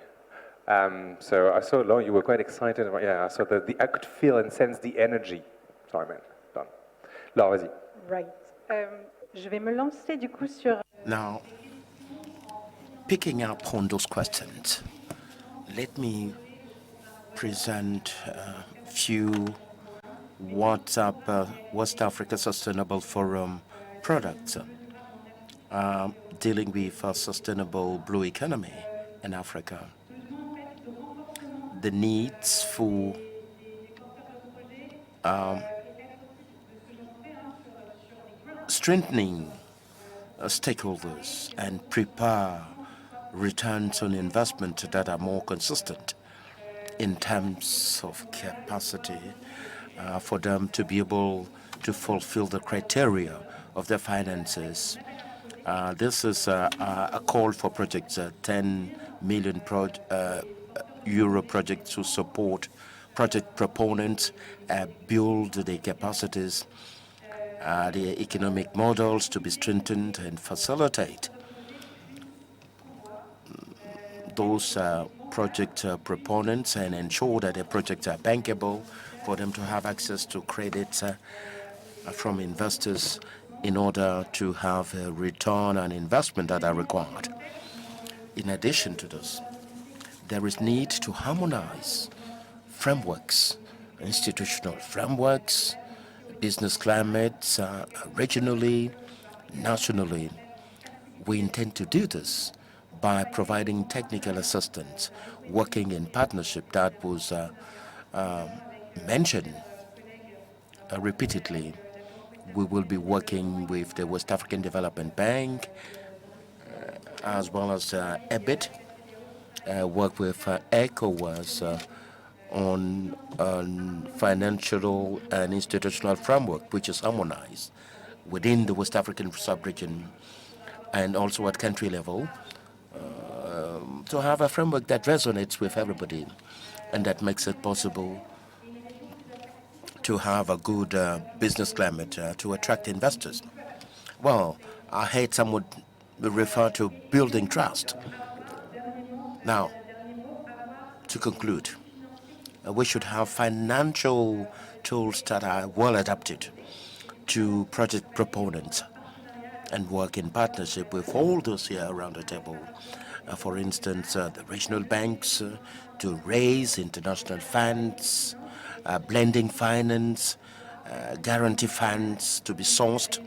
So I saw, Laure, you were quite excited about, yeah, so I could feel and sense the energy. Sorry, man, done. Laure, vas-y. Right. Je vais me lancer du coup sur... Now, picking up on those questions, let me present a few West Africa Sustainable Forum products dealing with a sustainable blue economy in Africa. The needs for strengthening stakeholders and prepare returns on investment that are more consistent in terms of capacity for them to be able to fulfill the criteria of their finances. This is a call for projects, 10 million euro projects to support project proponents, build the capacities, the economic models to be strengthened and facilitate those project proponents and ensure that the projects are bankable for them to have access to credit from investors in order to have a return on investment that are required. In addition to this, there is need to harmonize frameworks, institutional frameworks, business climates, regionally, nationally. We intend to do this by providing technical assistance, working in partnership that was mentioned repeatedly. We will be working with the West African Development Bank as well as EBIT, work with ECOWAS on financial and institutional framework which is harmonized within the West African sub-region and also at country level to have a framework that resonates with everybody and that makes it possible to have a good business climate to attract investors. Well, I hate some would refer to building trust. Now, to conclude, we should have financial tools that are well adapted to project proponents and work in partnership with all those here around the table. For instance, the regional banks to raise international funds, blending finance, guarantee funds to be sourced,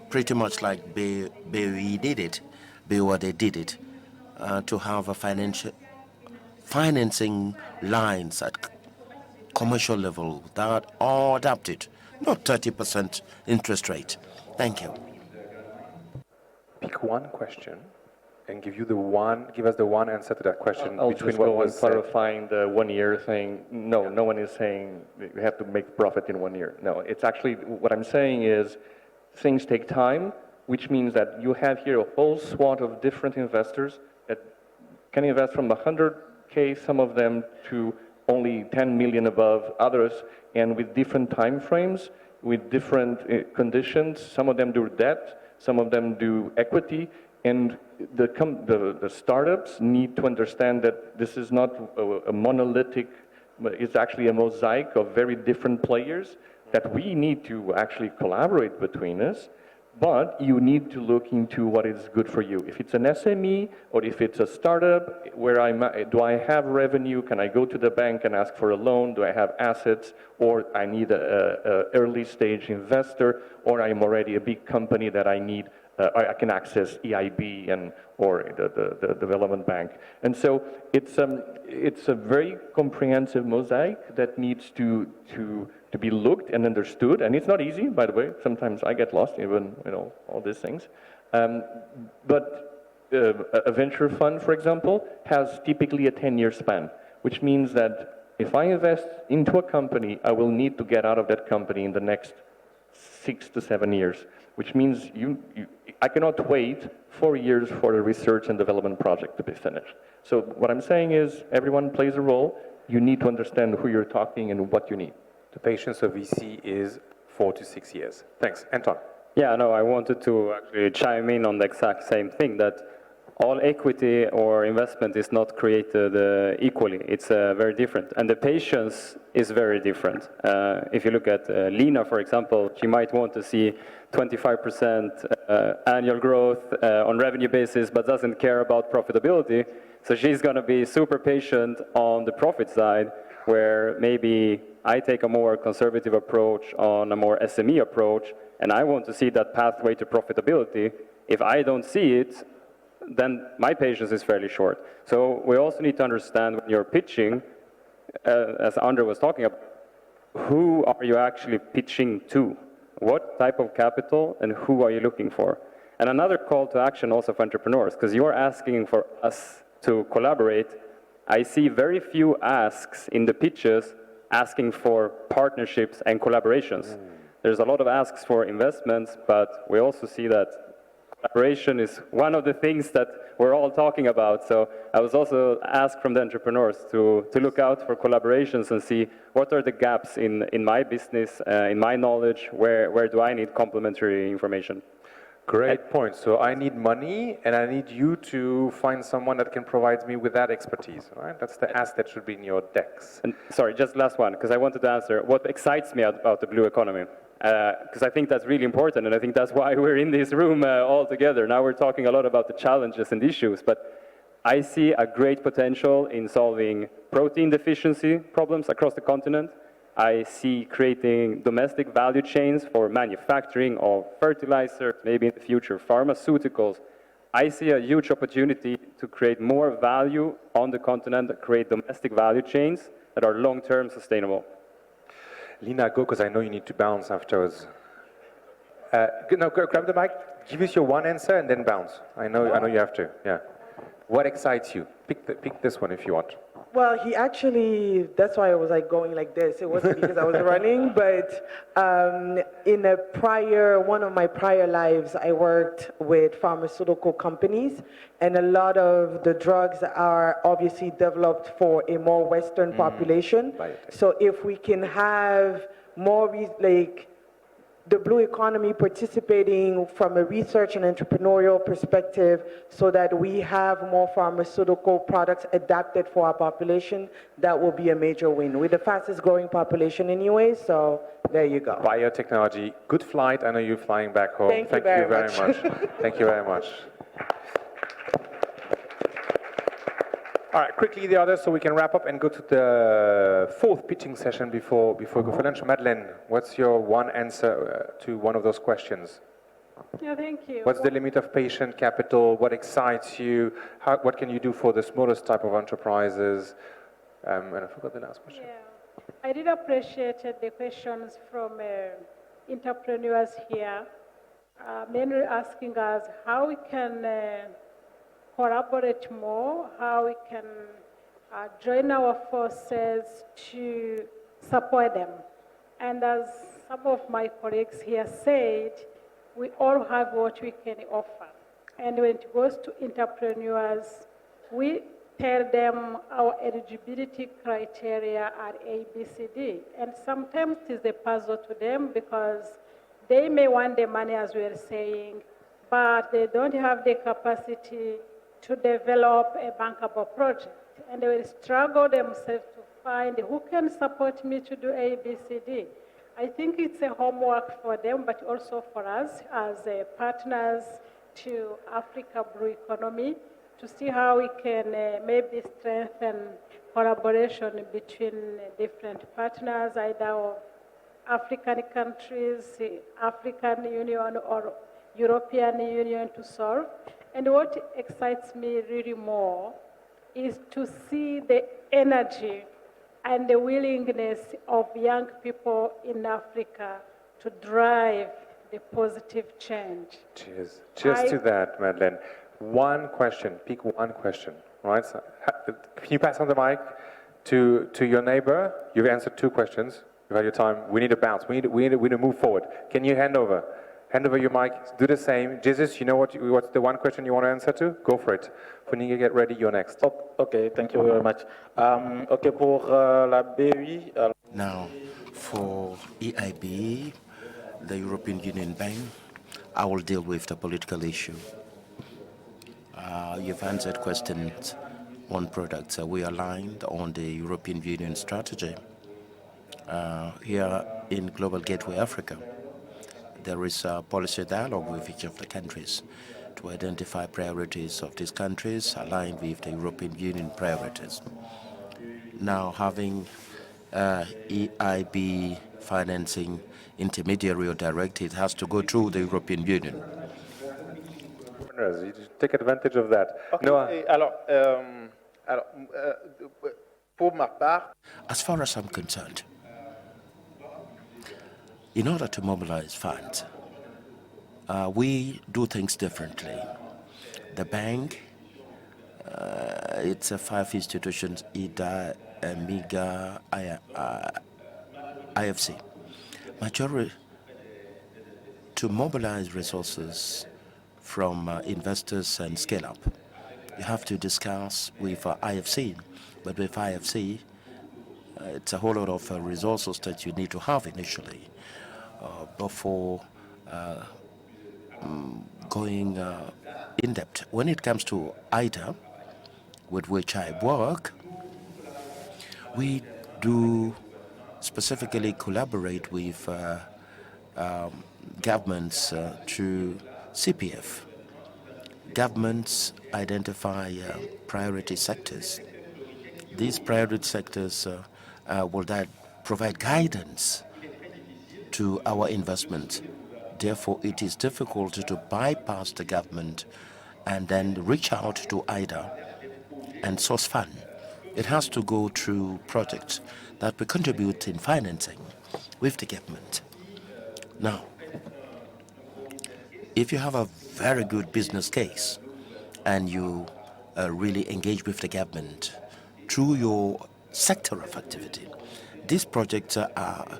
pretty much like BIA did it, BIA did it, to have a financing lines at commercial level that are adapted, not 30% interest rate. Thank you. Pick one question and give us the one answer to that question. I'll between just what go on was said. clarifying the 1 year thing. No, no one is saying you have to make profit in 1 year. No, it's actually, what I'm saying is things take time, which means that you have here a whole swath of different investors that can invest from 100K, some of them, to only 10 million above others, and with different time frames, with different conditions. Some of them do debt, some of them do equity, and the startups need to understand that this is not a monolithic, it's actually a mosaic of very different players that we need to actually collaborate between us. But you need to look into what is good for you. If it's an SME or if it's a startup, do I have revenue? Can I go to the bank and ask for a loan? Do I have assets? Or I need a early stage investor, or I'm already a big company that I need, I can access EIB or the development bank. And so it's a very comprehensive mosaic that needs to be looked and understood, and it's not easy, by the way. Sometimes I get lost, even all these things. But a venture fund, for example, has typically a 10-year span, which means that if I invest into a company, I will need to get out of that company in the next 6 to 7 years, which means I cannot wait 4 years for a research and development project to be finished. So what I'm saying is everyone plays a role. You need to understand who you're talking and what you need. The patience of VC is 4 to 6 years. Thanks. Anton. Yeah, no, I wanted to actually chime in on the exact same thing, that all equity or investment is not created equally. It's very different. And the patience is very different. If you look at Lina, for example, she might want to see 25% annual growth on revenue basis, but doesn't care about profitability. So she's going to be super patient on the profit side, where maybe I take a more conservative approach on a more SME approach, and I want to see that pathway to profitability. If I don't see it, then my patience is fairly short. So we also need to understand when you're pitching, as Andre was talking about, who are you actually pitching to? What type of capital and who are you looking for? And another call to action also for entrepreneurs, because you're asking for us to collaborate. I see very few asks in the pitches asking for partnerships and collaborations. There's a lot of asks for investments, but we also see that collaboration is one of the things that we're all talking about. So I was also asked from the entrepreneurs to look out for collaborations and see what are the gaps in my business, in my knowledge, where do I need complementary information. Great point. So I need money, and I need you to find someone that can provide me with that expertise, right? That's the ask that should be in your decks. And sorry, just last one, because I wanted to answer what excites me about the blue economy. Because I think that's really important, and I think that's why we're in this room all together. Now we're talking a lot about the challenges and issues, but I see a great potential in solving protein deficiency problems across the continent. I see creating domestic value chains for manufacturing of fertilizer, maybe in the future pharmaceuticals. I see a huge opportunity to create more value on the continent, that create domestic value chains that are long-term sustainable. Lina, go, because I know you need to bounce afterwards. No, grab the mic, give us your one answer, and then bounce. I know you have to, yeah. What excites you? Pick this one if you want. Well, he actually, that's why I was like going like this. It wasn't because I was running, but in one of my prior lives, I worked with pharmaceutical companies, and a lot of the drugs are obviously developed for a more Western population. So if we can have more, the blue economy participating from a research and entrepreneurial perspective so that we have more pharmaceutical products adapted for our population, that will be a major win. We're the fastest growing population anyway, so there you go. Biotechnology, good flight. I know you're flying back home. Thank you very much. Thank you very much. All right, quickly the others so we can wrap up and go to the fourth pitching session before we go for lunch. Madeleine, what's your one answer to one of those questions? Yeah, thank you. What's the limit of patient capital? What excites you? What can you do for the smallest type of enterprises? And I forgot the last question. Yeah, I did appreciate the questions from entrepreneurs here, mainly asking us how we can collaborate more, how we can join our forces to support them. And as some of my colleagues here said, we all have what we can offer. And when it goes to entrepreneurs, we tell them our eligibility criteria are A, B, C, D. And sometimes it is a puzzle to them because they may want the money, as we are saying, but they don't have the capacity to develop a bankable project. And they will struggle themselves to find who can support me to do A, B, C, D. I think it's a homework for them, but also for us as partners to Africa Blue Economy to see how we can maybe strengthen collaboration between different partners, either of African countries, African Union or European Union to solve. And what excites me really more is to see the energy and the willingness of young people in Africa to drive the positive change. Cheers. Cheers to that, Madeleine. One question, pick one question, right? So, can you pass on the mic to your neighbor? You've answered two questions. You've had your time. We need a bounce. We need to move forward. Can you hand over your mic? Do the same. Jesus, you know what's the one question you want to answer to? Go for it. Funinge, get ready. You're next. Okay, thank you very much. Okay, pour la BI. Now, for EIB, the European Union Bank, I will deal with the political issue. You've answered questions on products. We aligned on the European Union strategy. Here in Global Gateway Africa, there is a policy dialogue with each of the countries to identify priorities of these countries aligned with the European Union priorities. Now, having EIB financing intermediary or direct, it has to go through the European Union. You take advantage of that. Okay. Noah. Pour ma part, as far as I'm concerned, in order to mobilize funds, we do things differently. The bank, it's 5 institutions, IDA, MIGA, IFC. Majority to mobilize resources from investors and scale up. You have to discuss with IFC, but with IFC, it's a whole lot of resources that you need to have initially before going in depth. When it comes to IDA, with which I work, we do specifically collaborate with governments through CPF. Governments identify priority sectors. These priority sectors will provide guidance to our investment. Therefore, it is difficult to bypass the government and then reach out to IDA and source fund. It has to go through projects that we contribute in financing with the government. Now, if you have a very good business case and you really engage with the government through your sector of activity, these projects are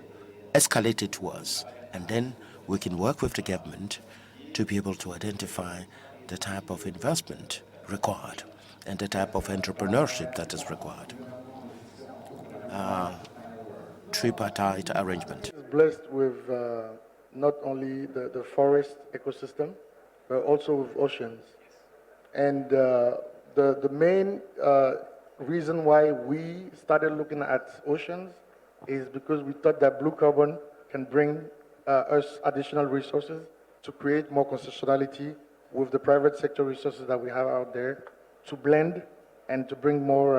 escalated to us, and then we can work with the government to be able to identify the type of investment required and the type of entrepreneurship that is required. Tripartite arrangement. Blessed with not only the forest ecosystem, but also with oceans. And the main reason why we started looking at oceans is because we thought that blue carbon can bring us additional resources to create more constitutionality with the private sector resources that we have out there, to blend and to bring more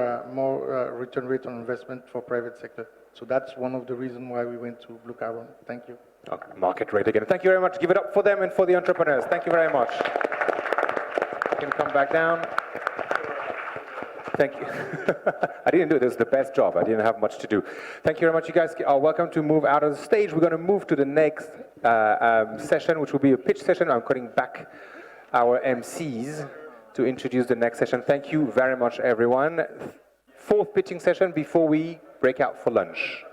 return rate on investment for private sector. So that's one of the reasons why we went to blue carbon. Thank you. Okay, market rate again. Thank you very much. Give it up for them and for the entrepreneurs. Thank you very much. You can come back down. Thank you. I didn't do it. This is the best job. I didn't have much to do. Thank you very much. You guys are welcome to move out of the stage. We're going to move to the next session, which will be a pitch session. I'm calling back our MCs to introduce the next session. Thank you very much, everyone. Fourth pitching session before we break out for lunch.